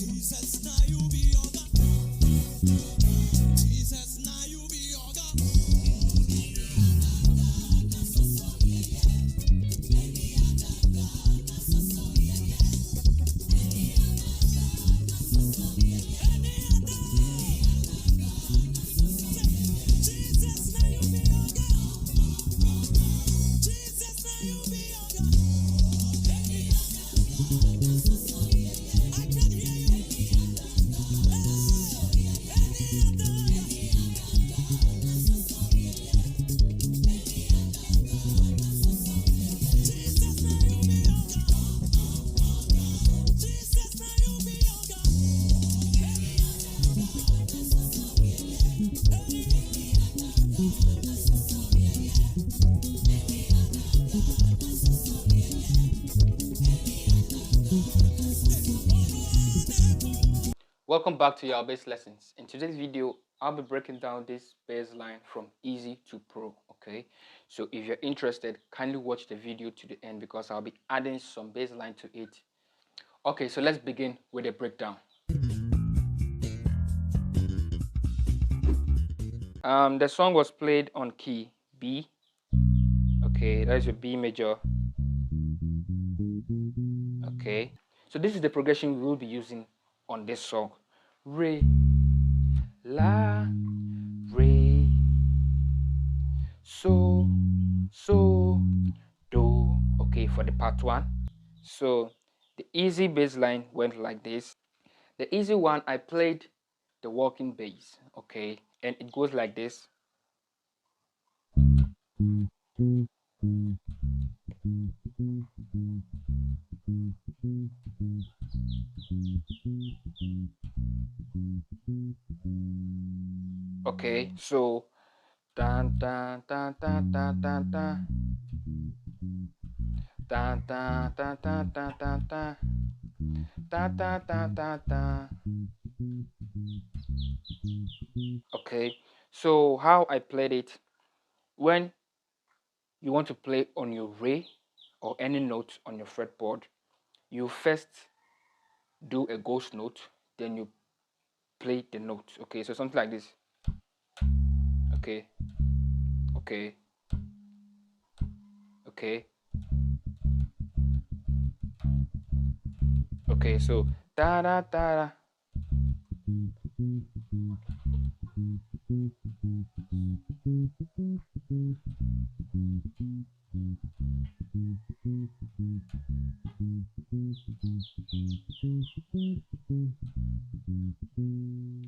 Jesus, now you be your God. Jesus, now you be your God. Jesus, now you be your God. Jesus, now you be your God. I can hear you. Jesus, now you be your God. Jesus, now you be your Welcome back to your bass lessons. In today's video, I'll be breaking down this bass line from easy to pro. Okay, so if you're interested, kindly watch the video to the end because I'll be adding some bass line to it. Okay, so let's begin with a breakdown. The song was played on key B. Okay, that's your B major. Okay, so this is the progression we'll be using on this song. Re, la, re, so, do. Okay, for the part one. So the easy bass line went like this. The easy one, I played the walking bass. Okay, and it goes like this. Okay, so dun dun dun dun dun dun dun dun dun dun dun dun dun dun dun dun dun dun dun. Okay, so how I played it, when you want to play on your re or any note on your fretboard, you first do a ghost note, then you play the note. Okay, so something like this. Okay, okay, okay, okay, so da da da da.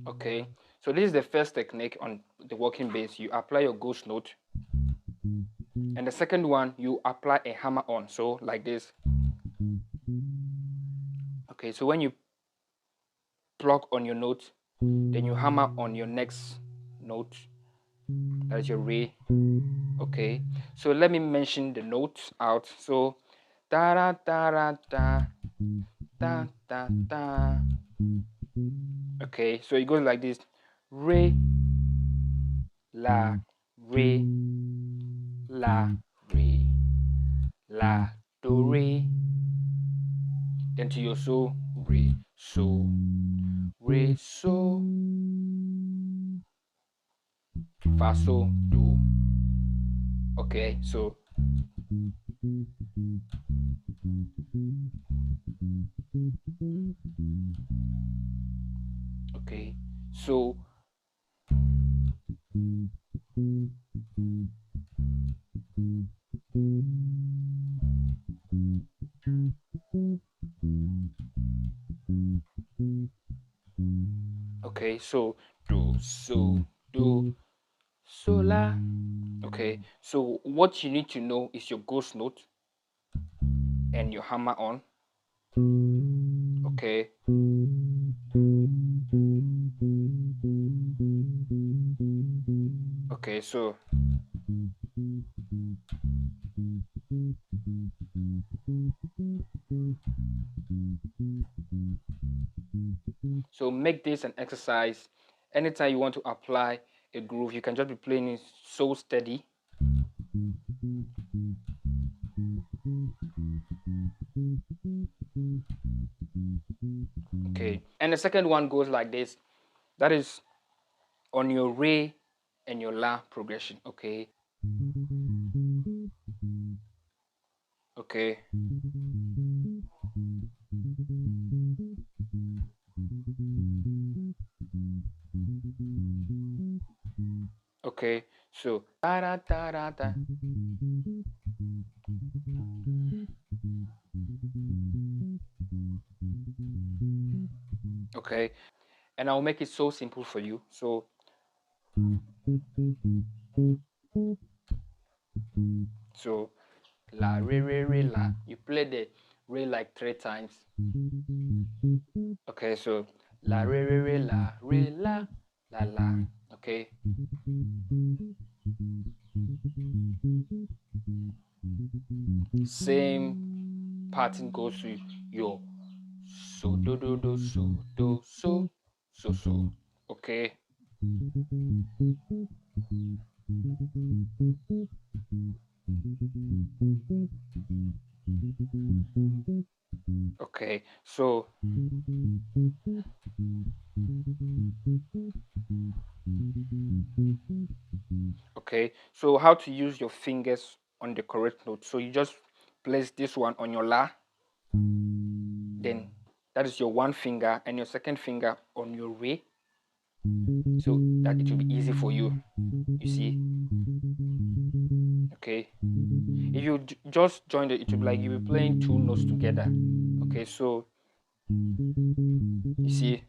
Okay, so this is the first technique on the walking bass. You apply your ghost note, and the second one you apply a hammer on, so like this. Okay, so when you plug on your note, then you hammer on your next note, that is your re. Okay, so let me mention the notes out. So da da da da da da da da. Okay, so it goes like this: re, la, re, la, re, la, do, re. Then to your so, re, so, re, so, fa, so, do. Okay, so okay, so okay, so do, so, do, so, la. Okay, so what you need to know is your ghost note and your hammer on. Okay, okay, so make this an exercise. Anytime you want to apply a groove, you can just be playing it so steady. Okay, and the second one goes like this. That is on your re and your la progression. Okay, okay, okay. So da da da da da. Okay, and I'll make it so simple for you. So la re re re la. You play the re like 3 times. Okay, so la re re re la re la la la. Okay. Same pattern goes to your so do do do so do so so so. Okay. Okay. So okay. So how to use your fingers on the correct note? So you just place this one on your la, then that is your one finger, and your second finger on your re, so that it will be easy for you. You see? Okay. If you just join it, it will be like you'll be playing 2 notes together. Okay, so you see?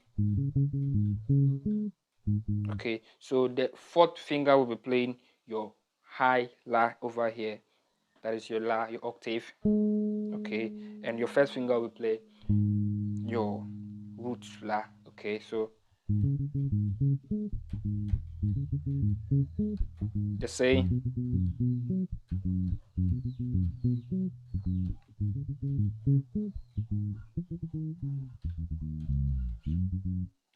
Okay, so the fourth finger will be playing your high la over here. That is your la, your octave. Okay, and your first finger will play your root la. Okay, so the same.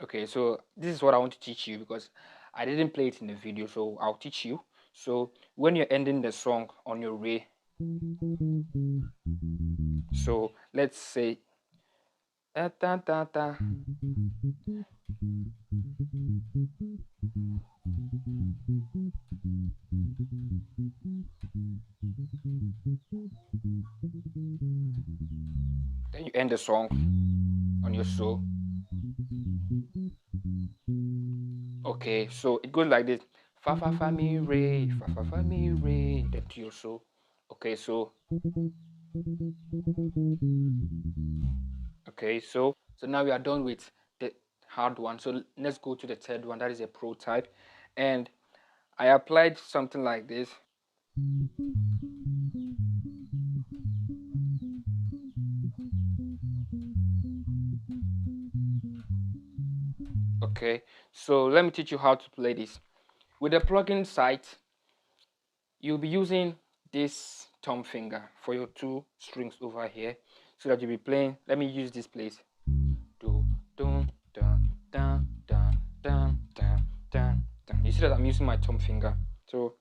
Okay, so this is what I want to teach you because I didn't play it in the video, so I'll teach you. So when you're ending the song on your re, so let's say da da da da. Then you end the song on your so. Okay, so it goes like this: fa fa fa mi re, fa fa fa mi re, then to your so. Okay, so now we are done with the hard one. So let's go to the third one. That is a pro type, and I applied something like this. Okay, so let me teach you how to play this. With the plugin site, you'll be using this thumb finger for your 2 strings over here, so that you'll be playing. Let me use this place. Do dun dun dun dun dun dun dun dun. You see that I'm using my thumb finger. So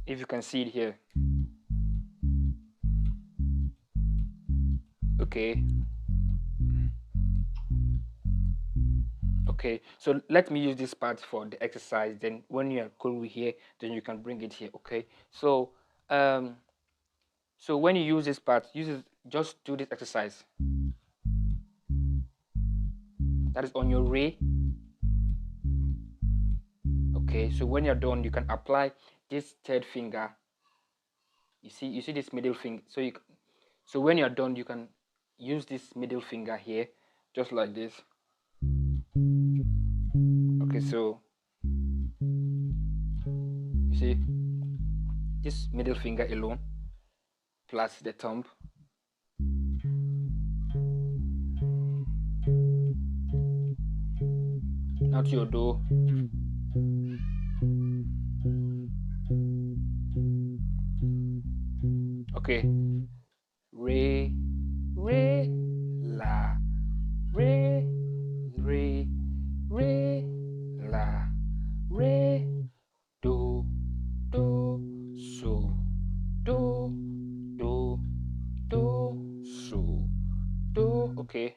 if you can see it here. Okay. Okay, so let me use this part for the exercise. Then when you're cool with here, then you can bring it here. Okay, so so when you use this part, just do this exercise. That is on your re. Okay, so when you're done, you can apply this third finger. You see this middle finger. So when you're done, you can use this middle finger here, just like this. Okay, so you see this middle finger alone plus the thumb. Now to your do. Okay, re, re, la, re, re, re, la, re, do, do, so, do, do, do, so, do. Okay,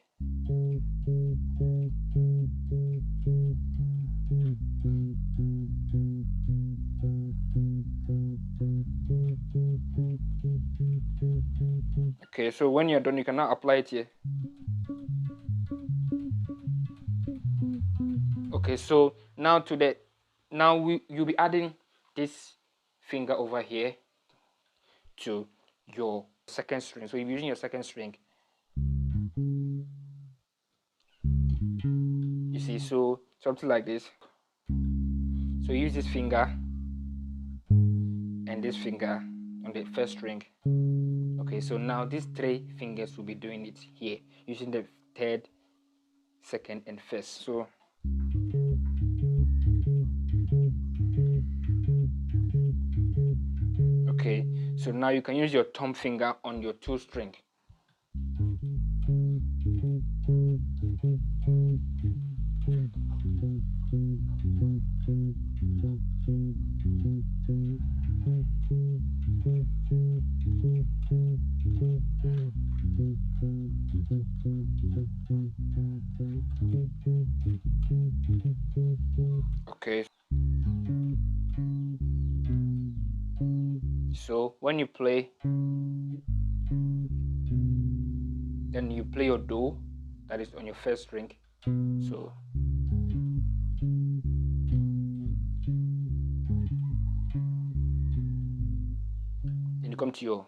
Okay, so when you're done, you can now apply it here. Okay, so now you'll be adding this finger over here to your second string. So you're using your second string. You see, so something like this. So use this finger and this finger on the first string. Okay, so now these three fingers will be doing it here using the third, second, and first. So okay, so now you can use your thumb finger on your two string. Okay, so when you play, then you play your do, that is on your first string. So then you come to your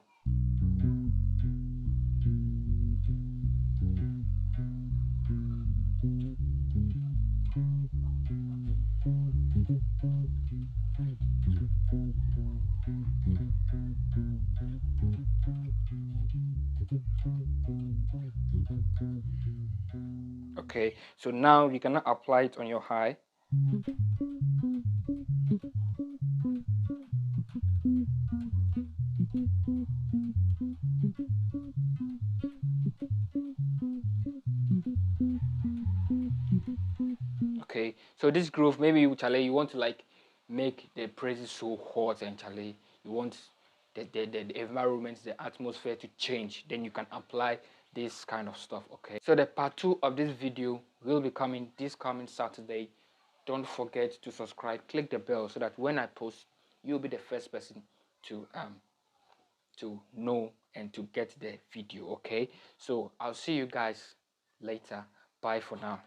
okay, so now you cannot apply it on your high. Okay, so this groove, maybe Charlie, you want to like make the praises so hot, and Charlie, you want the environment, the atmosphere to change, then you can apply this kind of stuff. Okay, so the part 2 of this video will be coming this coming Saturday. Don't forget to subscribe, click the bell so that when I post, you'll be the first person to know and to get the video. Okay, so I'll see you guys later. Bye for now.